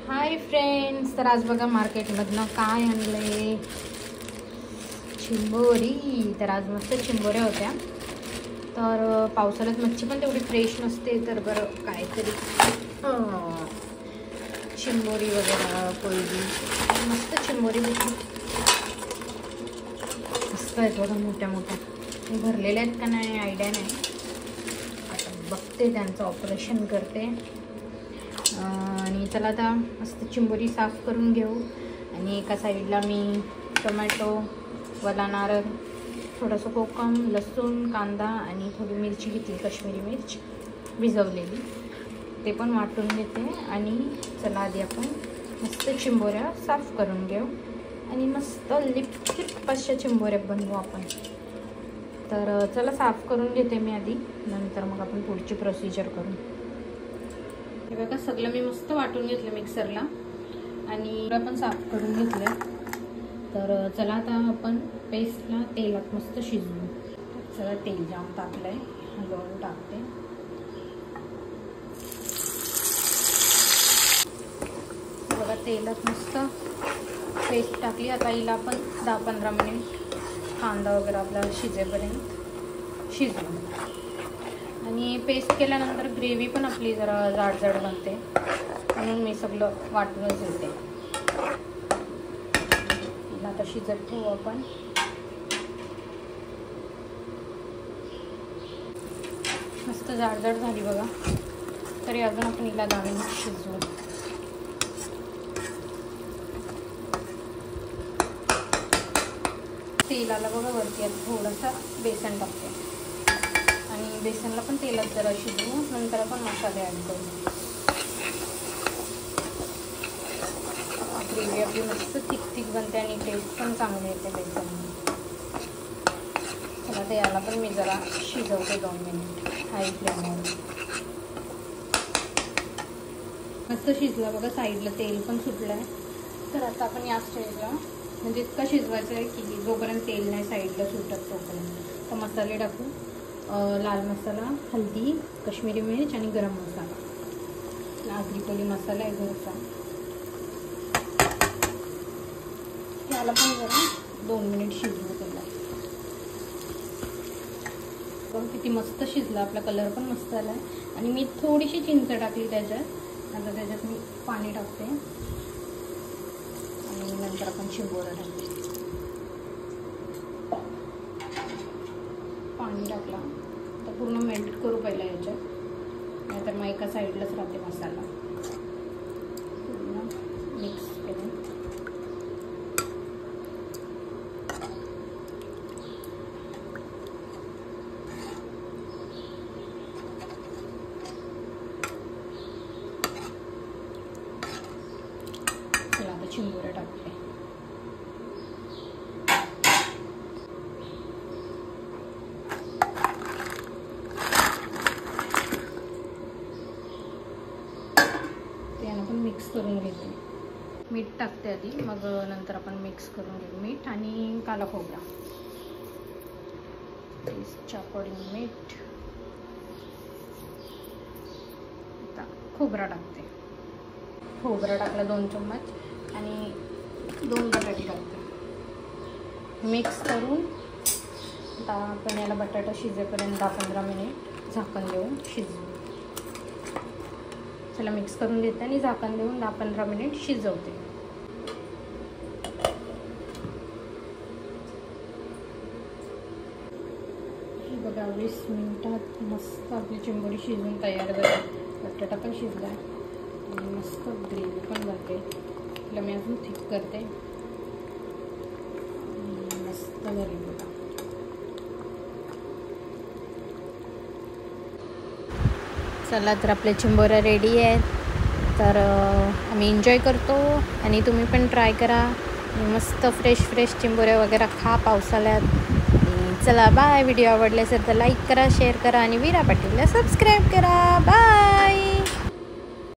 Hi friends, तर आज बघा मार्केटमधनं काय आणलंय, चिंबोरी. तर आज मस्त चिंबोऱ्या होत्या. तर पावसाळ्यात मच्छी पण तेवढी फ्रेश नसते, तर बरं काहीतरी चिंबोरी वगैरे कोळी मस्त चिंबोरी भेटली. मस्त आहेत बघा, मोठ्या मोठ्या भरलेल्या आहेत का नाही आयडिया नाही. आता बघते, त्यांचं ऑपरेशन करते. आणि चला आता मस्त चिंबोरी साफ करून घेऊ. आणि एका साईडला मी टोमॅटो, वला नारळ, थोडंसं कोकम, लसूण, कांदा आणि थोडी मिरची घेतली, काश्मीरी मिर्च भिजवलेली, ते पण वाटून घेते. आणि चला आधी आपण मस्त चिंबोऱ्या साफ करून घेऊ आणि मस्त लिपलिप अशा चिंबोऱ्या बनवू आपण. तर चला साफ करून घेते मी आधी, नंतर मग आपण पुढची प्रोसिजर करू. हे बघा, सगळं मी मस्त वाटून घेतलं मिक्सरला आणि पण साफ करून घेतलं. तर चला आता आपण पेस्टला तेलात मस्त शिजवू. चला तेल जाम टाकलंय, हलवून टाकते. बघा तेलात मस्त पेस्ट टाकली. आता हिला आपण 10-15 मिनिट कांदा वगैरे आपला शिजेपर्यंत शिजवू. आणि पेस्ट केल्यानंतर ग्रेव्ही पण आपली जरा जाड बनते, म्हणून मी सगळं वाटूनच घेते. आता शिजत ठेवू आपण. मस्त जाड झाली बघा. तरी अजून आपण हिला 10 मिनिट शिजवू. तेल आला बघा वरती. आता थोडासा बेसन टाकते आणि बेसनला पण तेलात जरा शिजवू. नंतर आपण मसाले ॲड करू. ग्रेव्ही आपली मस्त थिक बनते आणि टेस्ट पण चांगली येते बेसनने. चला ते याला पण मी जरा शिजवते 2 मिनिट हाय फ्लेमवर. मस्त शिजला बघा, साईडला तेल पण सुटलं आहे. तर आता आपण या स्टेजला म्हणजे इतका शिजवायचं आहे की जोपर्यंत तेल नाही साईडला सुटत तोपर्यंत. तर मसाले टाकू. लाल मसाला, हल्दी, काश्मीरी मिर्च आणि गरम मसाला, आगरी कोळी मसाला आहे घरचा. त्याला पण जरा 2 मिनिट शिजवू त्याला. बघ किती मस्त शिजला, आपला कलर पण मस्त आला आहे. आणि मी थोडीशी चिंच टाकली त्याच्यात. आता त्याच्यात मी पाणी टाकते आणि नंतर आपण चिंबोऱ्या टाकते. पाणी टाकला तर पूर्ण मेल्ट करू पहिला याच्यात, नाहीतर मग एका साईडलाच राहते मसाला. पूर्ण मिक्स करून चला आता चिंबोऱ्या टाकते. पण मिक्स करून घेते. मीठ टाकते आधी, मग नंतर आपण मिक्स करून घेऊ. मीठ आणि काला खोबरा, टेस्टच्या मीठ. आता खोबरा टाकते. खोबरा टाकला 2 चम्मच आणि 2 बटाटे टाकते. मिक्स करून आता आपण याला बटाटा शिजेपर्यंत 10-15 मिनिट झाकण देऊन शिजवू. चला मिक्स करून घेते आणि झाकण देऊन 10-15 मिनिट शिजवते. हे बघा 20 मिनिटात मस्त आपली चिंबोरी शिजून तयार झाली. बटाटा पण शिजला आणि मस्त ग्रेव्ही पण बनते. तिला मी अजून थिक करते. मस्त झाली बघा. चला तर आपल्या चिंबोऱ्या रेडी आहेत. तर आम्ही एन्जॉय करतो आणि तुम्ही पण ट्राय करा. मस्त फ्रेश चिंबोऱ्या वगैरे खा पावसाळ्यात. चला बाय. व्हिडिओ आवडले असेल तर लाईक करा, शेअर करा आणि वीरा पाटीलला सबस्क्राईब करा. बाय.